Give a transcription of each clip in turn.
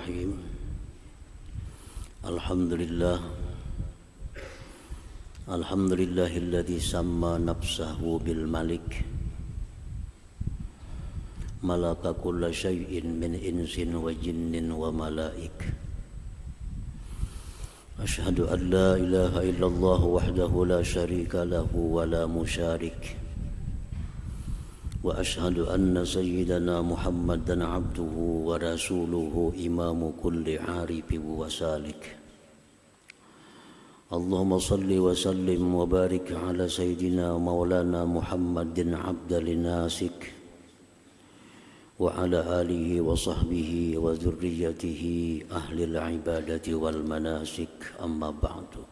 Bismillahirrahmanirrahim. Alhamdulillahilladzi samma nafsahu bil malik malaka kulla syai'in min insin wa jinnin wa malaik. Asyhadu an la ilaha illallah wahdahu la syarika lahu wa la musyarik. Wa ashhadu anna sayyidana Muhammadan abduhu wa rasuluhu imamu kulli arifin wa salik. Allahumma salli wa sallim wa barik ala sayyidina maulana Muhammadin abdal nasik wa ala alihi wa sahbihi wa dzurriyyatihi ahlil ibadati wal manasik, amma ba'du.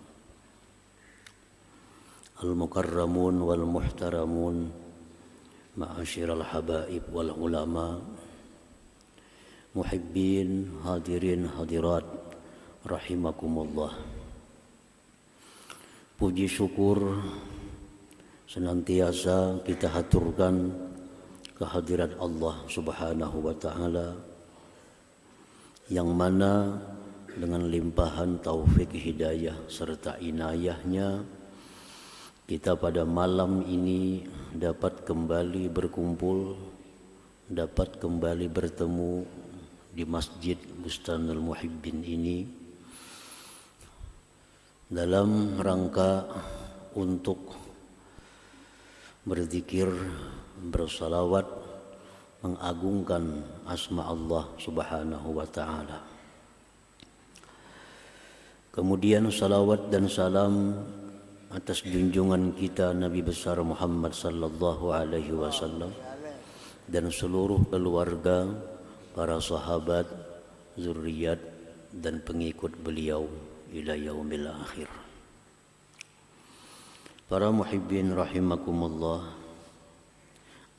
Al-mukarramun wal muhtaramun, ma'asyiral habaib wal ulama, muhibbin, hadirin hadirat rahimakumullah. Puji syukur senantiasa kita haturkan kehadirat Allah Subhanahu wa taala, yang mana dengan limpahan taufik hidayah serta inayahnya kita pada malam ini dapat kembali berkumpul, dapat kembali bertemu di Masjid Bustanul Muhibbin ini dalam rangka untuk berzikir, bersalawat, mengagungkan asma Allah Subhanahu wa taala. Kemudian salawat dan salam atas junjungan kita Nabi besar Muhammad sallallahu alaihi wasallam dan seluruh keluarga, para sahabat, zuriat dan pengikut beliau ila yaumil akhir. Para muhibbin rahimakumullah,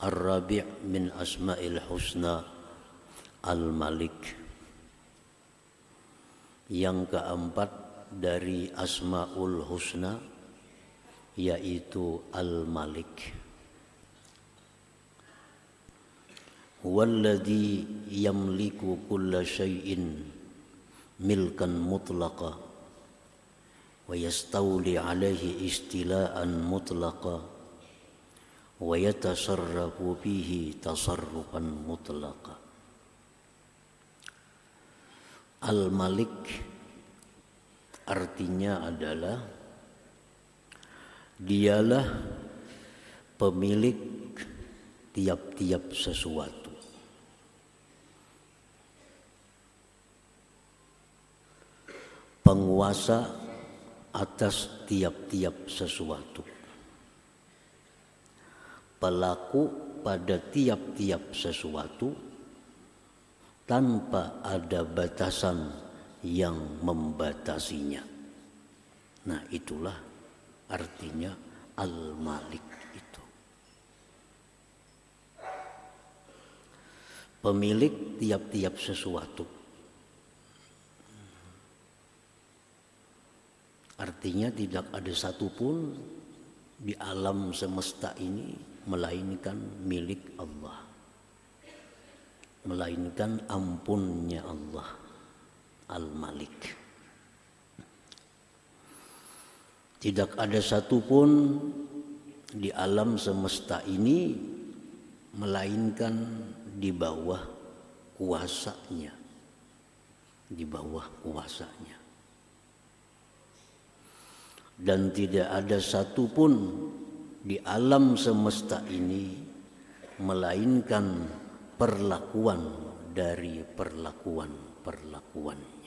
Ar-Rabi' min asma'il husna Al-Malik, yang keempat dari Asma'ul Husna yaitu Al-Malik. Walladzi yamliku kulla syai'in milkan mutlaqa wa yastawli alaihi istila'an mutlaqa wa yatasarrafu fihi tasarrufan mutlaqa. Al-Malik artinya adalah dialah pemilik tiap-tiap sesuatu. Penguasa atas tiap-tiap sesuatu. Pelaku pada tiap-tiap sesuatu tanpa ada batasan yang membatasinya. Nah, itulah artinya Al-Malik itu. Pemilik tiap-tiap sesuatu. Artinya tidak ada satupun di alam semesta ini melainkan milik Allah, melainkan ampunnya Allah, Al-Malik. Tidak ada satupun di alam semesta ini melainkan di bawah kuasanya, di bawah kuasanya. Dan tidak ada satupun di alam semesta ini melainkan perlakuan dari perlakuan-perlakuannya.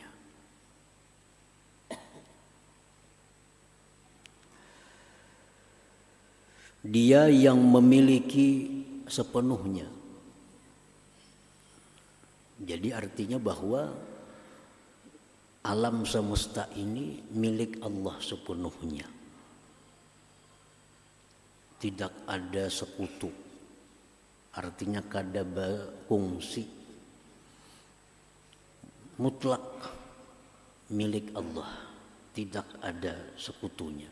Dia yang memiliki sepenuhnya. Jadi artinya bahwa alam semesta ini milik Allah sepenuhnya. Tidak ada sekutu. Artinya kada kongsi. Mutlak milik Allah. Tidak ada sekutunya.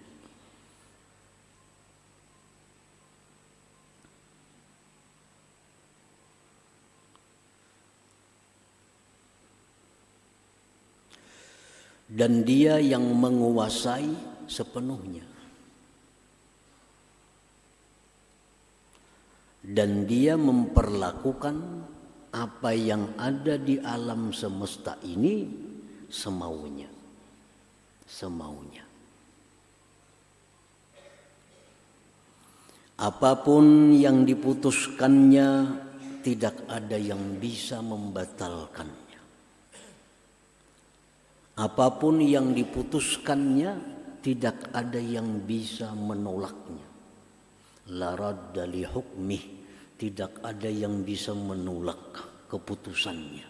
dan Dia yang menguasai sepenuhnya. Dan Dia memperlakukan apa yang ada di alam semesta ini semaunya. Apapun yang diputuskannya, tidak ada yang bisa membatalkannya. Apapun yang diputuskannya, tidak ada yang bisa menolaknya. La radda li hukmih, tidak ada yang bisa menolak keputusannya.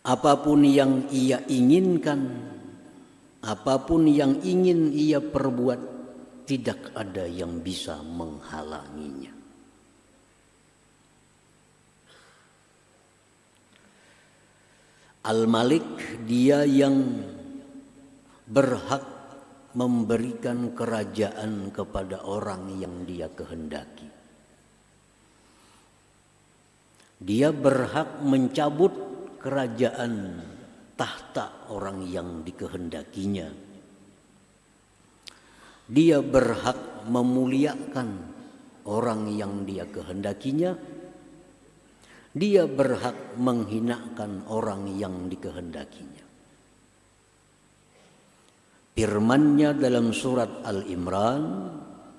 Apapun yang Ia inginkan, apapun yang ingin Ia perbuat, tidak ada yang bisa menghalanginya. Al-Malik, Dia yang berhak memberikan kerajaan kepada orang yang Dia kehendaki. Dia berhak mencabut kerajaan tahta orang yang dikehendakinya. Dia berhak memuliakan orang yang Dia kehendakinya. Dia berhak menghinakan orang yang dikehendakinya. Firman-Nya dalam surat Al-Imran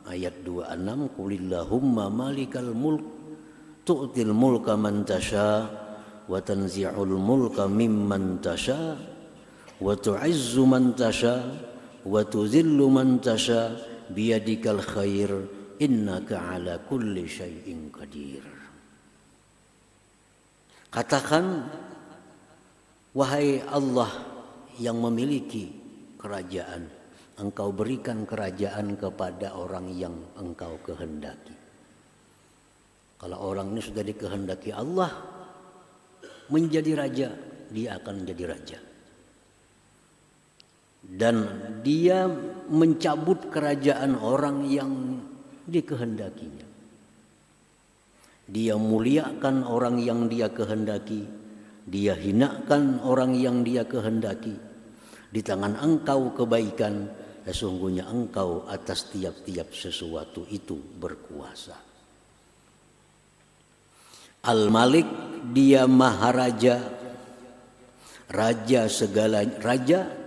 ayat 26, Qulillahumma malikal mulk tu'til mulka man tasha wa tanzi'ul mulka mimman tasha wa tu'izzu man tasha wa tuzillu man tasha biyadikal khair innaka ala kulli syai'in qadir. Katakan, wahai Allah yang memiliki kerajaan, Engkau berikan kerajaan kepada orang yang Engkau kehendaki. Kalau orang ini sudah dikehendaki Allah menjadi raja, dia akan menjadi raja. Dan Dia mencabut kerajaan orang yang dikehendakinya. Dia muliakan orang yang Dia kehendaki, Dia hinakan orang yang Dia kehendaki. Di tangan Engkau kebaikan, sesungguhnya Engkau atas tiap-tiap sesuatu itu berkuasa. Al-Malik, Dia Maharaja, Raja segala raja.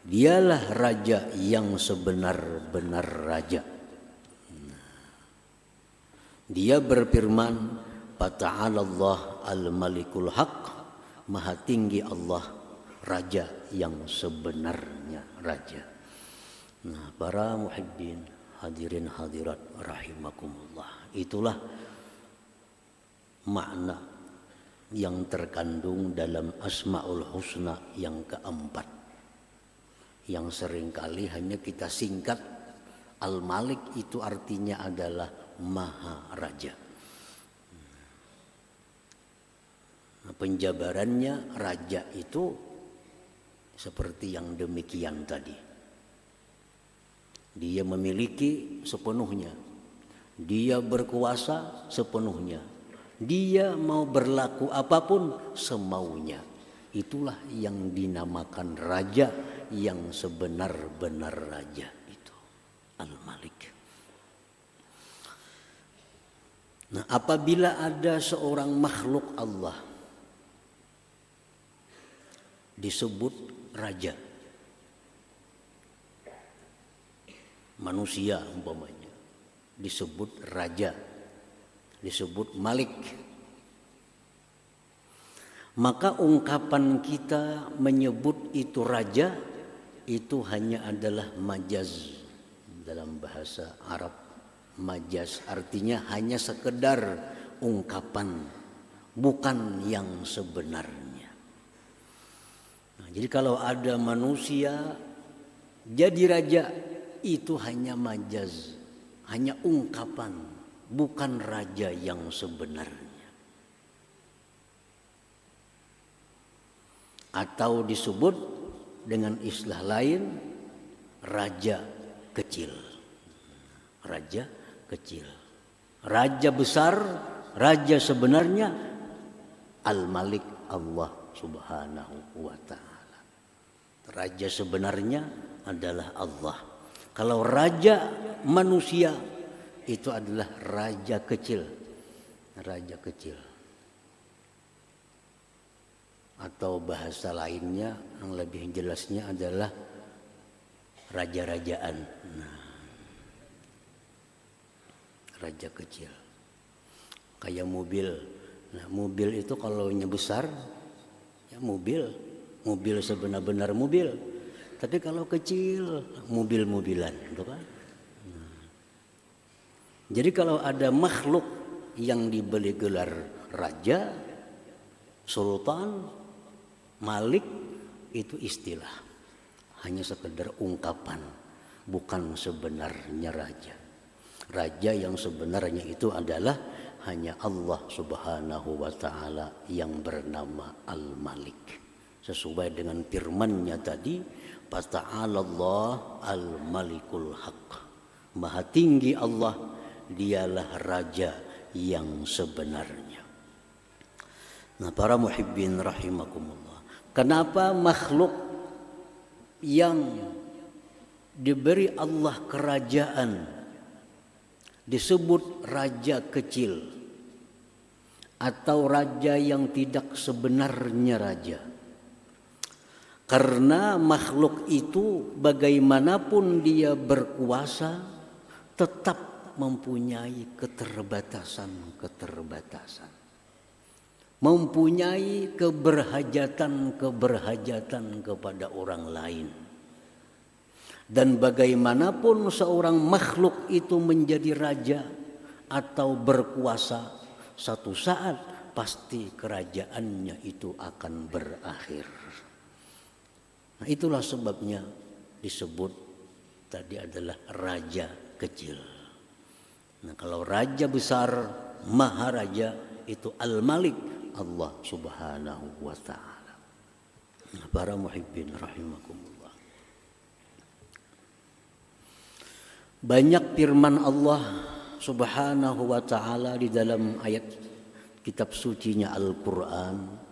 Dialah Raja yang sebenar-benar Raja. Dia berfirman, Fata'ala Allah al-Malikul Haq, Maha tinggi Allah, Raja yang sebenarnya Raja. Nah, para muhibbin, hadirin hadirat rahimakumullah, itulah makna yang terkandung dalam Asmaul Husna yang keempat, yang seringkali hanya kita singkat Al-Malik. Itu artinya adalah Maha Raja. Nah, penjabarannya raja itu seperti yang demikian tadi. Dia memiliki sepenuhnya, Dia berkuasa sepenuhnya, Dia mau berlaku apapun semaunya. Itulah yang dinamakan raja yang sebenar-benar raja itu, Al-Malik. Nah, apabila ada seorang makhluk Allah disebut raja, manusia umpamanya disebut raja, disebut malik, maka ungkapan kita menyebut itu raja itu hanya adalah majaz. Dalam bahasa Arab, majaz artinya hanya sekedar ungkapan, bukan yang sebenarnya. Nah, jadi kalau ada manusia jadi raja, itu hanya majaz, hanya ungkapan, bukan raja yang sebenarnya. Atau disebut dengan istilah lain, raja kecil. Raja kecil. Raja besar Raja sebenarnya Al-Malik, Allah Subhanahu wa ta'ala. Raja sebenarnya adalah Allah. Kalau raja manusia itu adalah raja kecil. Raja kecil. Atau bahasa lainnya yang lebih jelasnya adalah raja-rajaan. Nah, raja kecil. Kayak mobil. Nah, mobil itu kalau besar ya mobil sebenar-benar mobil. Tapi kalau kecil mobil-mobilan, gitu kan? Nah. Jadi kalau ada makhluk yang diberi gelar raja, sultan, malik, itu istilah. Hanya sekedar ungkapan, bukan sebenarnya raja. Raja yang sebenarnya itu adalah hanya Allah Subhanahu wa ta'ala yang bernama Al-Malik. Sesuai dengan firman-Nya tadi, Fata'ala Allah Al-Malikul Haq. Maha tinggi Allah, dialah raja yang sebenarnya. Nah, para muhibbin rahimakumullah. Kenapa makhluk yang diberi Allah kerajaan disebut raja kecil atau raja yang tidak sebenarnya raja? Karena makhluk itu bagaimanapun dia berkuasa tetap mempunyai keterbatasan. Mempunyai keberhajatan kepada orang lain. Dan bagaimanapun seorang makhluk itu menjadi raja atau berkuasa, satu saat pasti kerajaannya itu akan berakhir. Nah, itulah sebabnya disebut tadi adalah raja kecil. Nah, kalau raja besar, maharaja itu Al-Malik, Allah Subhanahu wa ta'ala. Nah, para muhibbin rahimakumullah. Banyak firman Allah Subhanahu wa ta'ala di dalam ayat kitab sucinya Al-Quran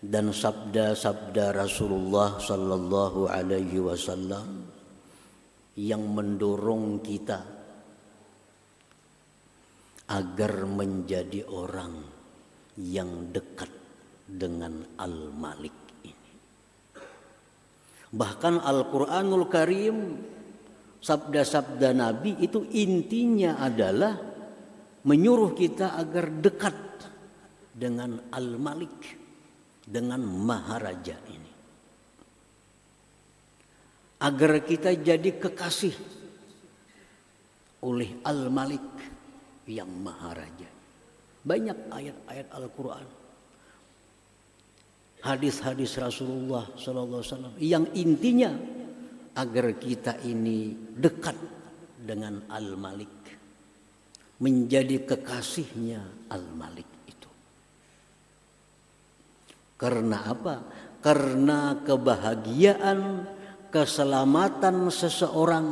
dan sabda-sabda Rasulullah sallallahu alaihi wasallam yang mendorong kita agar menjadi orang yang dekat dengan Al-Malik ini. Bahkan Al-Quranul Karim, sabda-sabda Nabi itu intinya adalah menyuruh kita agar dekat dengan Al-Malik, dengan Maharaja ini. Agar kita jadi kekasih oleh Al-Malik yang Maharaja. Banyak ayat-ayat Al-Quran, hadis-hadis Rasulullah SAW yang intinya agar kita ini dekat dengan Al-Malik, menjadi kekasihnya Al-Malik itu. Karena apa? Karena kebahagiaan, keselamatan seseorang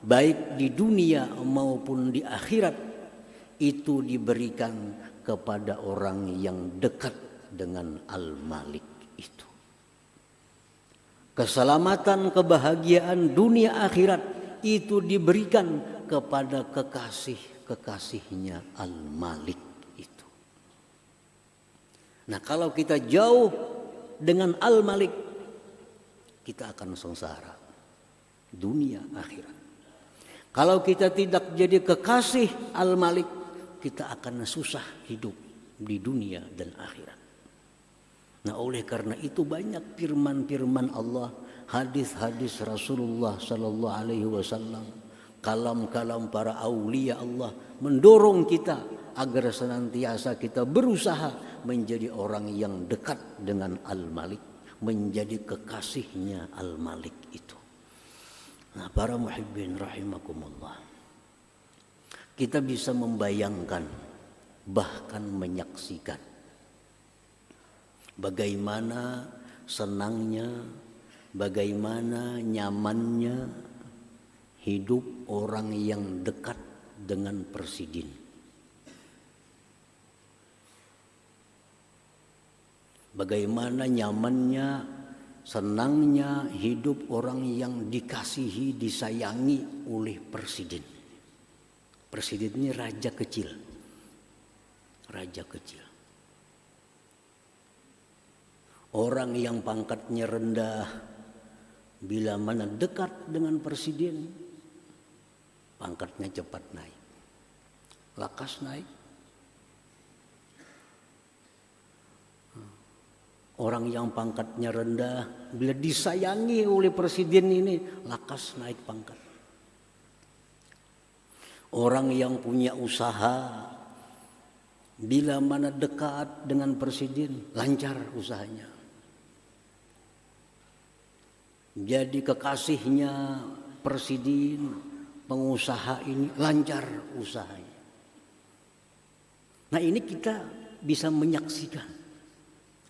baik di dunia maupun di akhirat itu diberikan kepada orang yang dekat dengan Al-Malik itu. Keselamatan, kebahagiaan dunia akhirat itu diberikan kepada kekasihnya Al-Malik itu. Nah, kalau kita jauh dengan Al-Malik, kita akan sengsara dunia akhirat. Kalau kita tidak jadi kekasih Al-Malik, kita akan susah hidup di dunia dan akhirat. Nah, oleh karena itu banyak firman-firman Allah, hadis-hadis Rasulullah sallallahu alaihi wasallam, kalam-kalam para aulia Allah mendorong kita agar senantiasa kita berusaha menjadi orang yang dekat dengan Al-Malik, menjadi kekasihnya Al-Malik itu. Nah, para muhibbin rahimakumullah, kita bisa membayangkan, bahkan menyaksikan bagaimana senangnya, bagaimana nyamannya hidup orang yang dekat dengan presiden. Bagaimana nyamannya, senangnya hidup orang yang dikasihi, disayangi oleh presiden. Presiden ini raja kecil. Raja kecil. Orang yang pangkatnya rendah, bila mana dekat dengan presiden, pangkatnya cepat naik. Lakas naik. Orang yang pangkatnya rendah, bila disayangi oleh presiden ini, lakas naik pangkat. Orang yang punya usaha, bila mana dekat dengan presiden, lancar usahanya. Jadi kekasihnya presiden, pengusaha ini lancar usahanya. Nah ini kita bisa menyaksikan.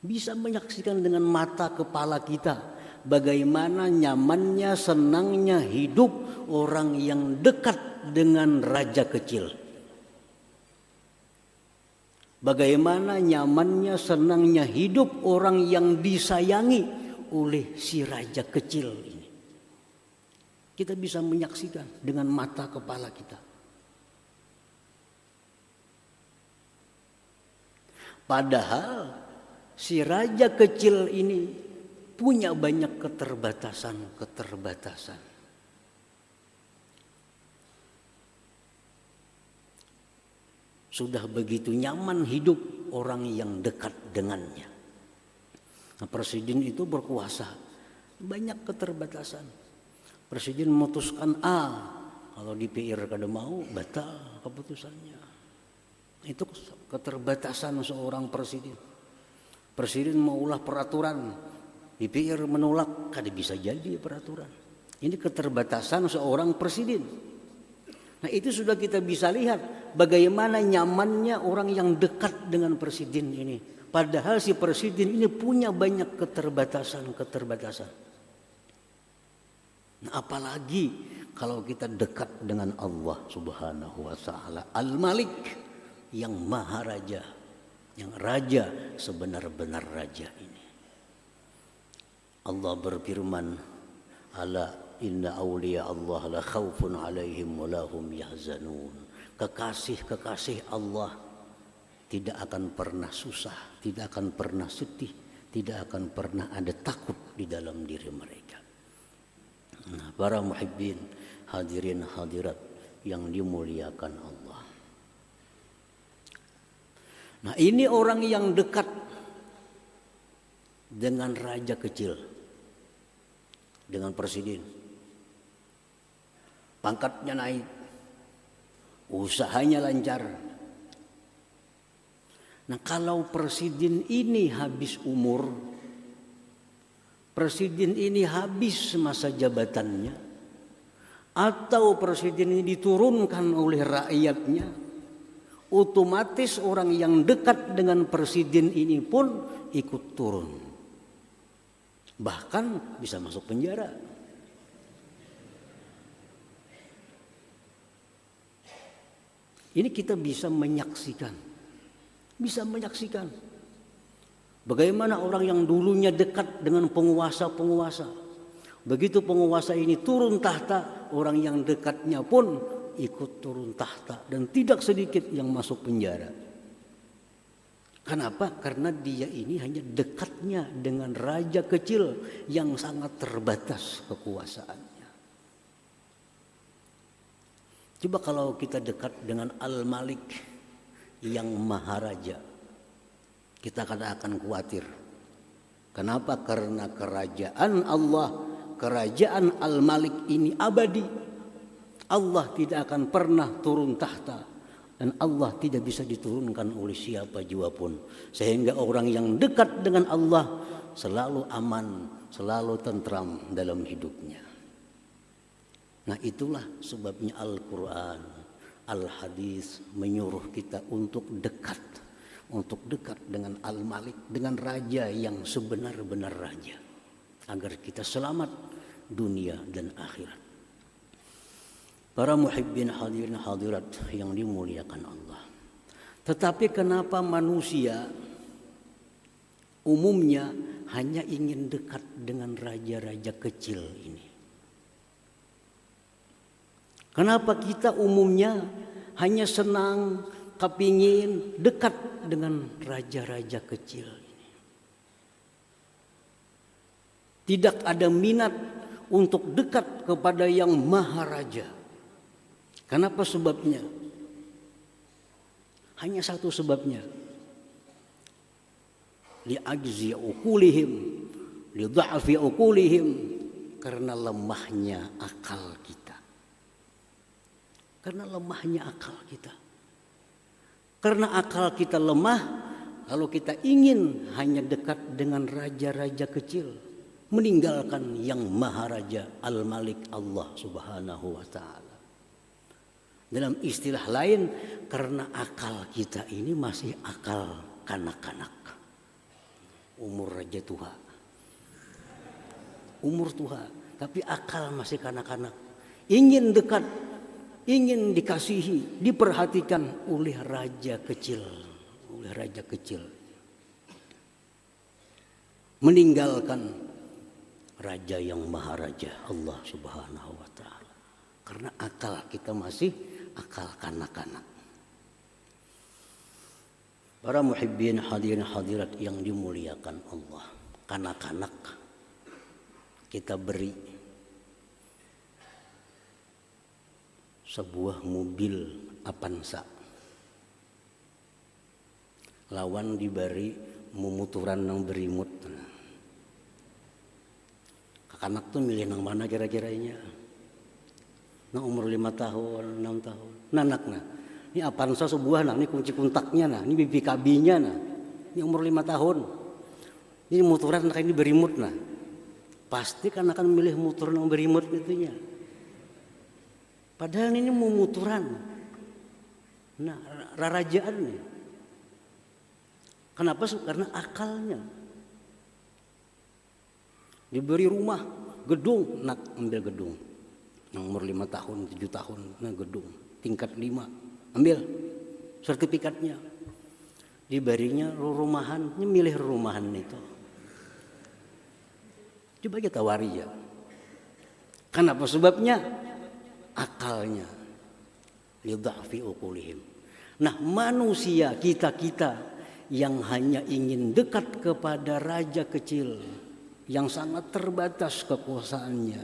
Bisa menyaksikan dengan mata kepala kita bagaimana nyamannya, senangnya hidup orang yang dekat dengan raja kecil. Bagaimana nyamannya, senangnya hidup orang yang disayangi oleh si raja kecil ini. Kita bisa menyaksikan dengan mata kepala kita. Padahal si raja kecil ini punya banyak keterbatasan. Sudah begitu nyaman hidup orang yang dekat dengannya. Nah, presiden itu berkuasa, banyak keterbatasan. Presiden memutuskan A, kalau DPR kada mau batal keputusannya. Itu keterbatasan seorang presiden. Presiden mau ulah peraturan, DPR menolak, kada bisa jadi peraturan. Ini keterbatasan seorang presiden. Nah itu sudah kita bisa lihat bagaimana nyamannya orang yang dekat dengan presiden ini. Padahal si presiden ini punya banyak keterbatasan. Nah, apalagi kalau kita dekat dengan Allah Subhanahu wa taala, Al-Malik yang Maha Raja. Yang raja sebenar-benar raja ini. Allah berfirman, ala inna awliya Allah la khawfun alaihim wa lahum yahzanun. Kekasih-kekasih Allah tidak akan pernah susah, tidak akan pernah sedih, tidak akan pernah ada takut di dalam diri mereka. Nah, para muhibbin, hadirin hadirat yang dimuliakan Allah. Nah ini orang yang dekat dengan raja kecil, dengan presiden. Pangkatnya naik, usahanya lancar. Nah kalau presiden ini habis umur, presiden ini habis masa jabatannya, atau presiden ini diturunkan oleh rakyatnya, otomatis orang yang dekat dengan presiden ini pun ikut turun. Bahkan bisa masuk penjara. Ini kita bisa menyaksikan. Bagaimana orang yang dulunya dekat dengan penguasa-penguasa. Begitu penguasa ini turun tahta, orang yang dekatnya pun ikut turun tahta dan tidak sedikit yang masuk penjara. Kenapa? Karena dia ini hanya dekatnya dengan raja kecil yang sangat terbatas kekuasaannya. Coba kalau kita dekat dengan Al-Malik yang Maharaja, kita akan khawatir. Kenapa? Karena kerajaan Allah, kerajaan Al-Malik ini abadi. Allah tidak akan pernah turun tahta dan Allah tidak bisa diturunkan oleh siapa jua pun. Sehingga orang yang dekat dengan Allah selalu aman, selalu tentram dalam hidupnya. Nah itulah sebabnya Al-Quran, Al-Hadis menyuruh kita untuk dekat dengan Al-Malik, dengan raja yang sebenar-benar raja, agar kita selamat dunia dan akhirat. Para muhibbin hadirin hadirat yang dimuliakan Allah. Tetapi kenapa manusia umumnya hanya ingin dekat dengan raja-raja kecil ini. Kenapa kita umumnya hanya senang, kepingin dekat dengan raja-raja kecil ini? Tidak ada minat untuk dekat kepada yang maharaja. Kenapa sebabnya? Hanya satu sebabnya. Li'ajzi uqulihim, lidha'fi uqulihim, karena lemahnya akal kita. Karena lemahnya akal kita. Karena akal kita lemah, lalu kita ingin hanya dekat dengan raja-raja kecil, meninggalkan yang maharaja Al-Malik Allah Subhanahu wa ta'ala. Dalam istilah lain, karena akal kita ini masih akal kanak-kanak. Umur raja tua. Umur tua, tapi akal masih kanak-kanak. Ingin dekat, ingin dikasihi, diperhatikan oleh raja kecil, oleh raja kecil. Meninggalkan raja yang maharaja Allah Subhanahu wa ta'ala. Karena akal kita masih akal kanak-kanak. Para muhibbin hadirin hadirat yang dimuliakan Allah, kanak-kanak kita beri sebuah mobil Avanza. Lawan diberi mumuturan nang berimut. Kakanak tuh milih nang mana kira-kiranya? Nang umur 5 tahun, 6 tahun. Nanakna. Ini Avanza sebuah nah, ini kunci kontaknya nah, ini BBKB-nya nah. Ini umur 5 tahun. Ini muturan kayak ini berimut nah. Pasti kan akan milih muturan nang berimut itunya. Padahal ini mumuturan. Nah, rarajaan nih. Kenapa? Karena akalnya. Diberi rumah, gedung, nak ambil gedung. Nomor 5 tahun, 7 tahun, nah gedung. Tingkat 5, ambil sertifikatnya. Diberinya rumahan, milih rumahan itu. Coba kita wari ya. Kenapa sebabnya? Akalnya. Lidha'fi uqulihim. Nah, manusia kita yang hanya ingin dekat kepada raja kecil yang sangat terbatas kekuasaannya,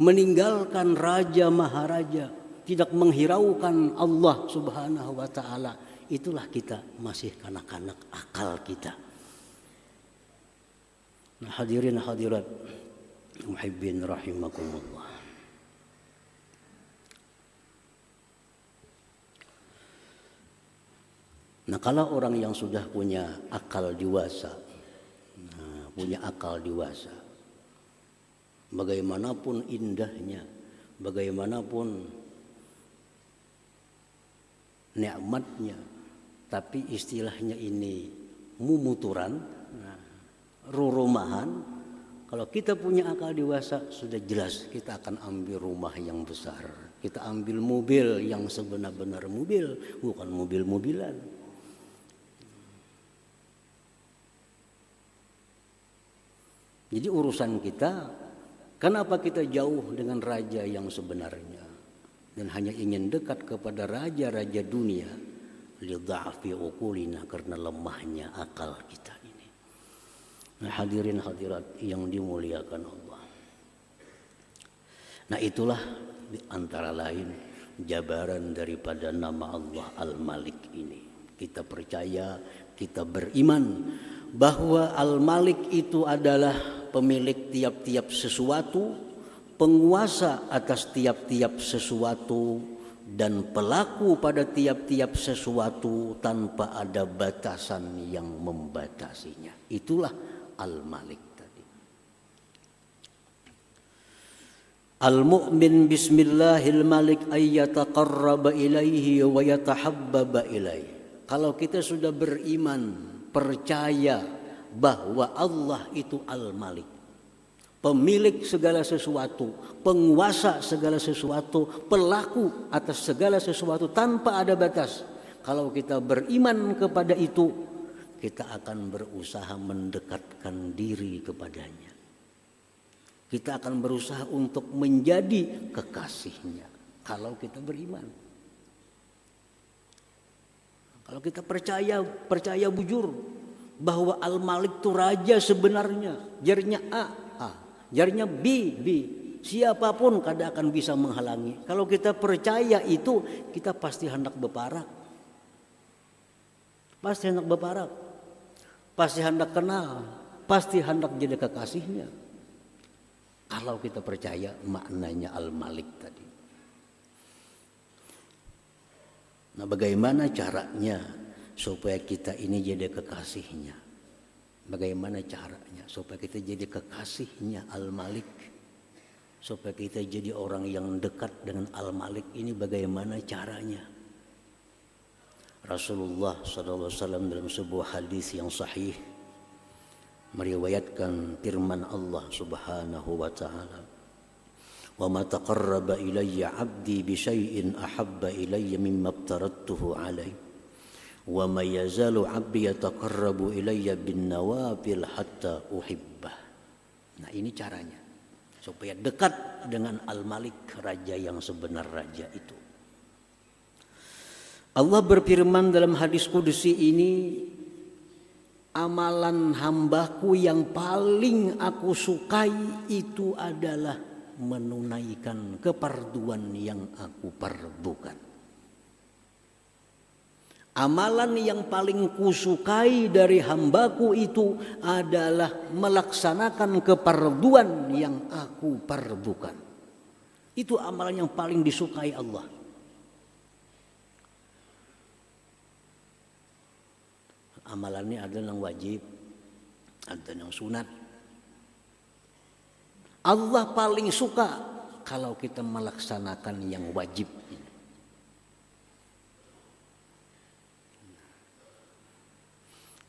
meninggalkan raja maharaja, tidak menghiraukan Allah Subhanahu wa ta'ala, itulah kita masih kanak-kanak akal kita. Nah, hadirin hadirat muhibbin rahimakumullah. Nah, kalau orang yang sudah punya akal dewasa, punya akal dewasa, bagaimanapun indahnya, bagaimanapun nikmatnya, tapi istilahnya ini mumuturan, rumahan. Kalau kita punya akal dewasa, sudah jelas kita akan ambil rumah yang besar. Kita ambil mobil yang sebenar-benar mobil, bukan mobil-mobilan. Jadi urusan kita, kenapa kita jauh dengan raja yang sebenarnya dan hanya ingin dekat kepada raja-raja dunia? Lidha'fi uqulina, karena lemahnya akal kita ini. Nah, hadirin hadirat yang dimuliakan Allah. Nah, itulah antara lain jabaran daripada nama Allah Al-Malik ini. Kita percaya, kita beriman bahwa Al-Malik itu adalah pemilik tiap-tiap sesuatu, penguasa atas tiap-tiap sesuatu, dan pelaku pada tiap-tiap sesuatu tanpa ada batasan yang membatasinya. Itulah Al-Malik tadi. Al-mu'min bismillahil malik ayyataqarraba ilaihi wa yatahabbaba ilaihi. Kalau kita sudah beriman, percaya bahwa Allah itu Al-Malik, pemilik segala sesuatu, penguasa segala sesuatu, pelaku atas segala sesuatu tanpa ada batas. Kalau kita beriman kepada itu, kita akan berusaha mendekatkan diri kepadanya. Kita akan berusaha untuk menjadi kekasihnya kalau kita beriman. Kalau kita percaya bujur bahwa Al-Malik itu raja sebenarnya, jarinya A, jarinya B. Siapapun kada akan bisa menghalangi. Kalau kita percaya itu, kita pasti hendak berparak. Pasti hendak berparak. Pasti hendak kenal. Pasti hendak jadi kekasihnya. Kalau kita percaya maknanya Al-Malik tadi. Nah, bagaimana caranya supaya kita ini jadi kekasihnya? Bagaimana caranya supaya kita jadi kekasihnya Al-Malik? Supaya kita jadi orang yang dekat dengan Al-Malik ini bagaimana caranya? Rasulullah SAW dalam sebuah hadis yang sahih meriwayatkan firman Allah Subhanahu wa taala, "Wa ma taqarraba ilayya 'abdi bi syai'in ahabba ilayya mimma aftaradtuhu 'alaihi wa ma yazalu 'abdi yataqarrabu ilayya bin nawafil hatta uhibbah." Nah, ini caranya supaya dekat dengan Al-Malik, raja yang sebenar raja itu. Allah berfirman dalam hadis kudusi ini, amalan hambaku yang paling aku sukai itu adalah menunaikan kefarduan yang aku fardukan. Amalan yang paling kusukai dari hambaku itu adalah melaksanakan kefarduan yang aku fardukan. Itu amalan yang paling disukai Allah. Amalannya ada yang wajib, ada yang sunat. Allah paling suka kalau kita melaksanakan yang wajib.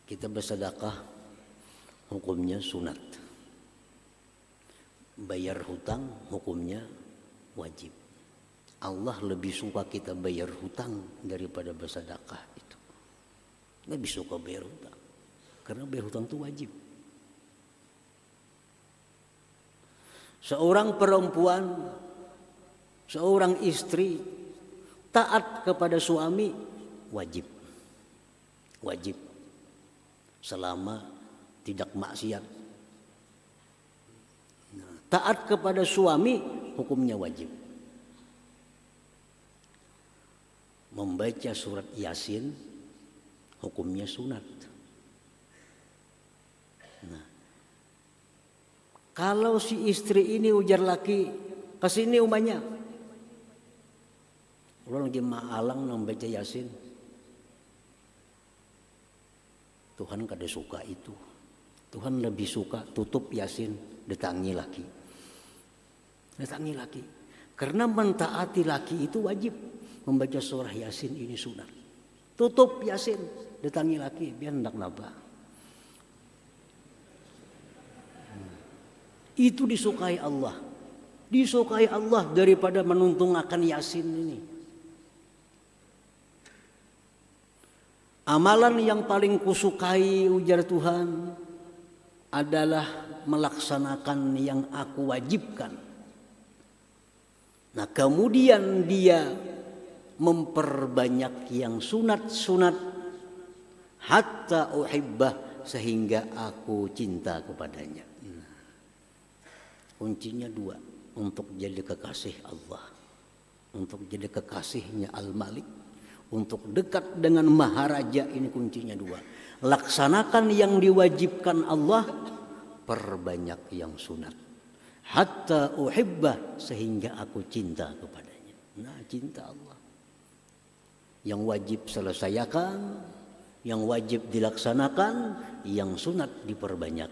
Kita bersedekah hukumnya sunat. Bayar hutang hukumnya wajib. Allah lebih suka kita bayar hutang daripada bersedekah itu. Lebih suka bayar hutang. Karena bayar hutang itu wajib. Seorang perempuan, seorang istri taat kepada suami wajib. Wajib. Selama tidak maksiat. Taat kepada suami hukumnya wajib. Membaca surat Yasin hukumnya sunat. Nah, kalau si istri ini ujar laki, kesini umanya, orang lagi maalang membaca Yasin, Tuhan kada suka itu. Tuhan lebih suka tutup Yasin, datangi laki. Datangi laki. Karena mentaati laki itu wajib. Membaca surah Yasin ini sunat. Tutup Yasin, datangi laki, biar hendak napa. Itu disukai Allah. Disukai Allah daripada menuntung akan Yasin ini. Amalan yang paling kusukai ujar Tuhan adalah melaksanakan yang aku wajibkan. Nah, kemudian dia memperbanyak yang sunat-sunat hatta uhibbah, sehingga aku cinta kepadanya. Nah, kuncinya dua untuk jadi kekasih Allah, untuk jadi kekasihnya Al-Malik. Untuk dekat dengan Maharaja ini kuncinya dua. Laksanakan yang diwajibkan Allah, perbanyak yang sunat. Hatta uhibbah, sehingga aku cinta kepadanya. Nah, cinta Allah. Yang wajib selesaikan, yang wajib dilaksanakan, yang sunat diperbanyak.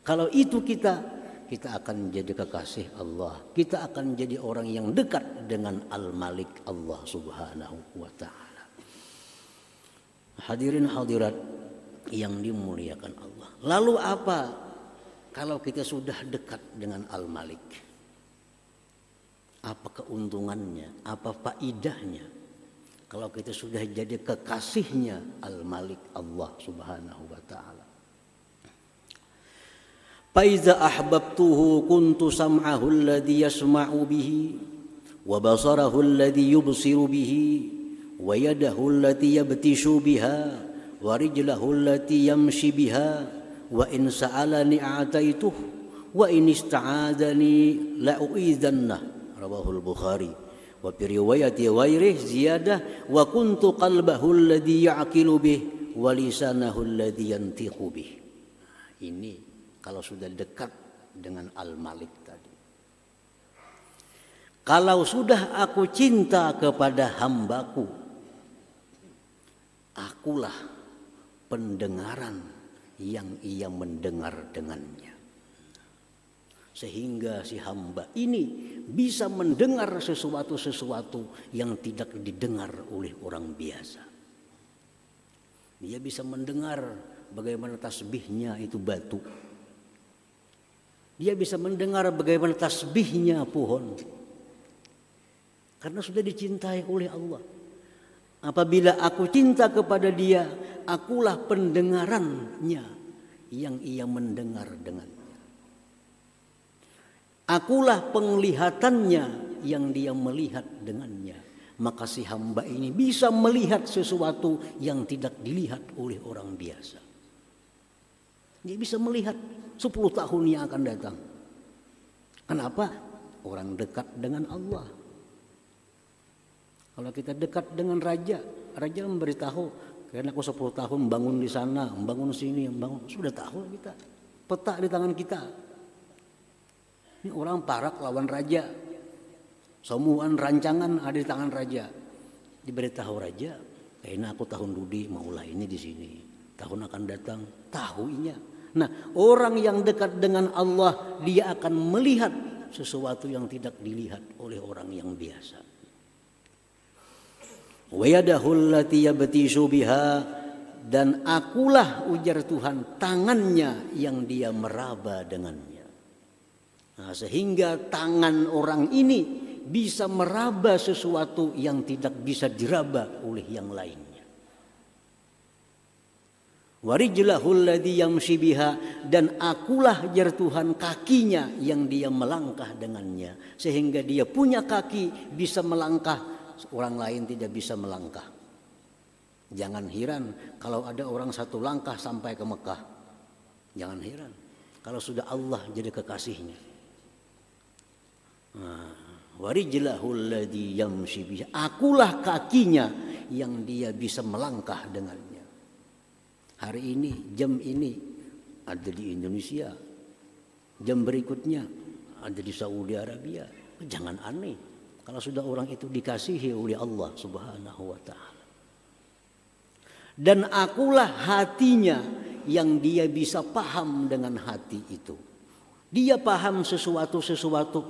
Kalau itu kita akan jadi kekasih Allah. Kita akan jadi orang yang dekat dengan Al-Malik Allah Subhanahu wa ta'ala. Hadirin hadirat yang dimuliakan Allah. Lalu apa kalau kita sudah dekat dengan Al-Malik? Apa keuntungannya? Apa faidahnya? Kalau kita sudah jadi kekasihnya Al-Malik Allah Subhanahu wa ta'ala. Fa iza ahbabtuhu kuntu sam'ahu alladhi yasma'u bihi wa basarahu alladhi yubsiru bihi wa yadahu allati yabtishu biha wa rijlahu allati yamshi biha wa in sa'alani a'taituh wa in ista'adani la'u'idzanna. Rawahul Bukhari. Wa fi riwayati ghairih ziyadah wa kuntu qalbahu alladhi ya'qilu bih wa lisanahu alladhi yantiqu bih. Ini kalau sudah dekat dengan Al-Malik tadi. Kalau sudah aku cinta kepada hambaku, akulah pendengaran yang ia mendengar dengannya. Sehingga si hamba ini bisa mendengar sesuatu yang tidak didengar oleh orang biasa. Dia bisa mendengar bagaimana tasbihnya itu batu. Dia bisa mendengar bagaimana tasbihnya pohon. Karena sudah dicintai oleh Allah. Apabila aku cinta kepada dia, akulah pendengarannya yang ia mendengar dengannya. Akulah penglihatannya yang dia melihat dengannya. Maka si hamba ini bisa melihat sesuatu yang tidak dilihat oleh orang biasa. Dia bisa melihat 10 tahun yang akan datang. Kenapa? Orang dekat dengan Allah. Kalau kita dekat dengan raja memberitahu, karena aku 10 tahun bangun di sana, bangun sini, bangun, sudah tahu kita. Peta di tangan kita. Ini orang parak lawan raja. Semuaan rancangan ada di tangan raja. Diberitahu raja, kayaknya aku tahun dudi maulah ini di sini. Tahun akan datang, tahuinya. Nah, orang yang dekat dengan Allah, dia akan melihat sesuatu yang tidak dilihat oleh orang yang biasa. Wa yadahul lati yabtishu biha, dan akulah, ujar Tuhan, tangannya yang dia meraba dengannya. Nah, sehingga tangan orang ini bisa meraba sesuatu yang tidak bisa diraba oleh yang lainnya. Warijlahul ladzi yamshi biha, dan akulah, jar Tuhan, kakinya yang dia melangkah dengannya. Sehingga dia punya kaki bisa melangkah, orang lain tidak bisa melangkah. Jangan heran kalau ada orang satu langkah sampai ke Mekah. Jangan heran kalau sudah Allah jadi kekasihnya. Warijlahul ladzi yamshi biha, akulah kakinya yang dia bisa melangkah dengannya. Hari ini, jam ini ada di Indonesia, jam berikutnya ada di Saudi Arabia. Jangan aneh kalau sudah orang itu dikasihi oleh Allah Subhanahu wa ta'ala. Dan akulah hatinya yang dia bisa paham dengan hati itu. Dia paham sesuatu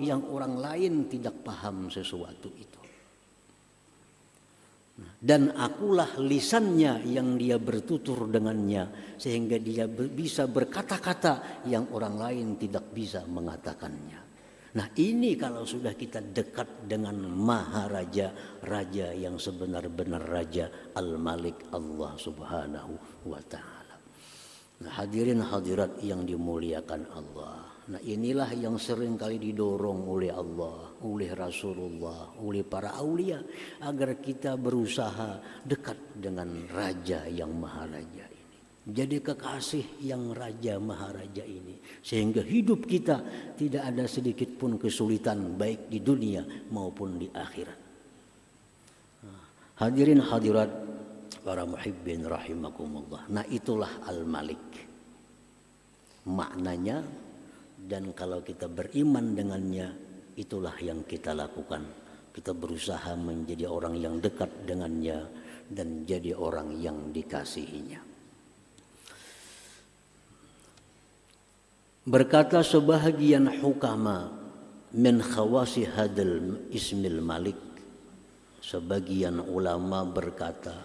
yang orang lain tidak paham sesuatu itu. Dan akulah lisannya yang dia bertutur dengannya, sehingga dia bisa berkata-kata yang orang lain tidak bisa mengatakannya. Nah, ini kalau sudah kita dekat dengan Maharaja, raja yang sebenar-benar raja, Al-Malik Allah Subhanahu wa ta'ala. Nah, hadirin hadirat yang dimuliakan Allah. Nah, inilah yang sering kali didorong oleh Allah, oleh Rasulullah, oleh para aulia, agar kita berusaha dekat dengan Raja yang Maharaja ini. Jadi kekasih yang Raja Maharaja ini. Sehingga hidup kita tidak ada sedikit pun kesulitan, baik di dunia maupun di akhirat. Hadirin hadirat para muhibbin rahimakumullah. Nah, itulah Al-Malik. Maknanya, dan kalau kita beriman dengannya, itulah yang kita lakukan. Kita berusaha menjadi orang yang dekat dengannya dan jadi orang yang dikasihinya. Berkata sebahagian hukama min khawasi hadal ismil Malik, sebagian ulama berkata,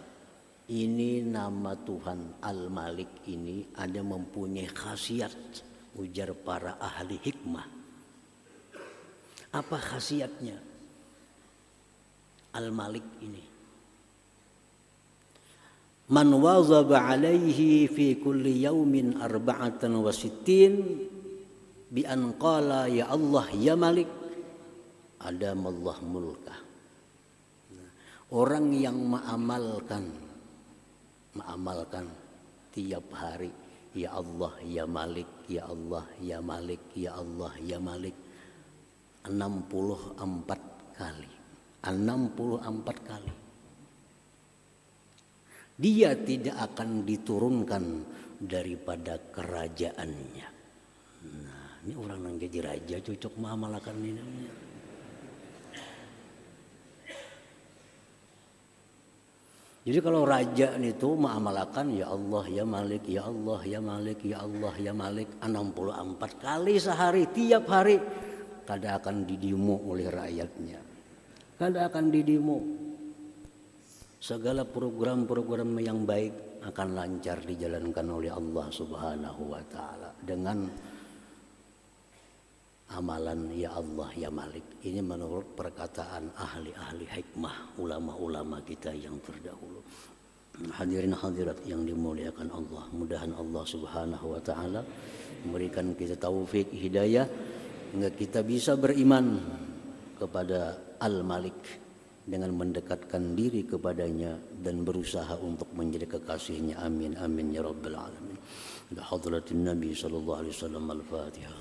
ini nama Tuhan Al-Malik ini ada mempunyai khasiat. Ujar para ahli hikmah. Apa khasiatnya Al-Malik ini? Man wazaba alaihi fi kulli yaumin 64 bi an qala ya Allah ya Malik adamallah mulkah. Orang yang mengamalkan tiap hari ya Allah ya Malik, ya Allah ya Malik, ya Allah ya Malik 64 kali. 64 kali. Dia tidak akan diturunkan daripada kerajaannya. Nah, ini orang yang jadi raja cocok mengamalkan ini. Jadi kalau raja itu mengamalkan ya Allah ya Malik, ya Allah ya Malik, ya Allah ya Malik 64 kali sehari, tiap hari, kada akan didemo oleh rakyatnya. Kada akan didemo. Segala program-program yang baik akan lancar dijalankan oleh Allah Subhanahu wa taala dengan amalan ya Allah ya Malik. Ini menurut perkataan ahli-ahli hikmah, ulama-ulama kita yang terdahulu. Hadirin hadirat yang dimuliakan Allah, mudahan Allah Subhanahu wa taala memberikan kita taufik hidayah hingga kita bisa beriman kepada Al-Malik dengan mendekatkan diri kepadanya dan berusaha untuk menjadi kekasihnya. Amin amin ya rabbal alamin. Ila hadratin Nabi sallallahu alaihi wasallam. Al-Fatihah.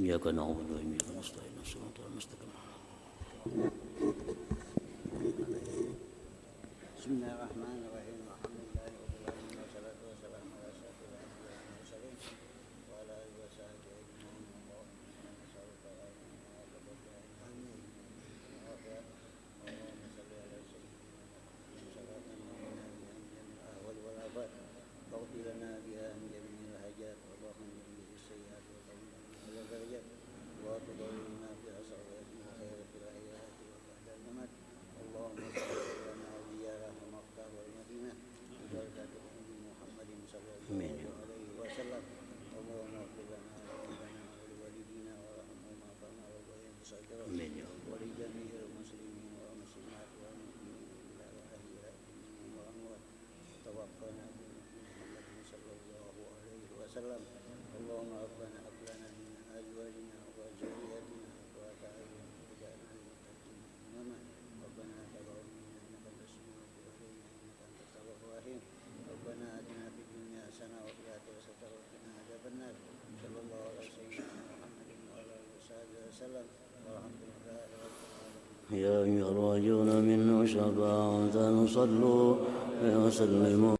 Iyyaka na'budu wa iyyaka nasta'in. Shiratal mustaqim. Bismillahirrahmanirrahim. Alhamdulillahi rabbil alamin wassalatu wassalamu ala asyrofil anbiya'i wal mursalin wa ala alihi wa sahbihi ajma'in. اللهم ربنا هب لنا من ازواجنا وذرياتنا قرة اعين واجعلنا للمتقين اماما ربنا تقبل منا انك انت السميع العليم انك انت التواب الرحيم ربنا اتنا في الدنيا حسنه وفي الاخره حسنه وقنا عذاب النار صلى الله على سيدنا محمد وعلى اله وصحبه وسلم والحمد لله رب العالمين. يا ايها الراجون منه شفاعة صلوا وسلموا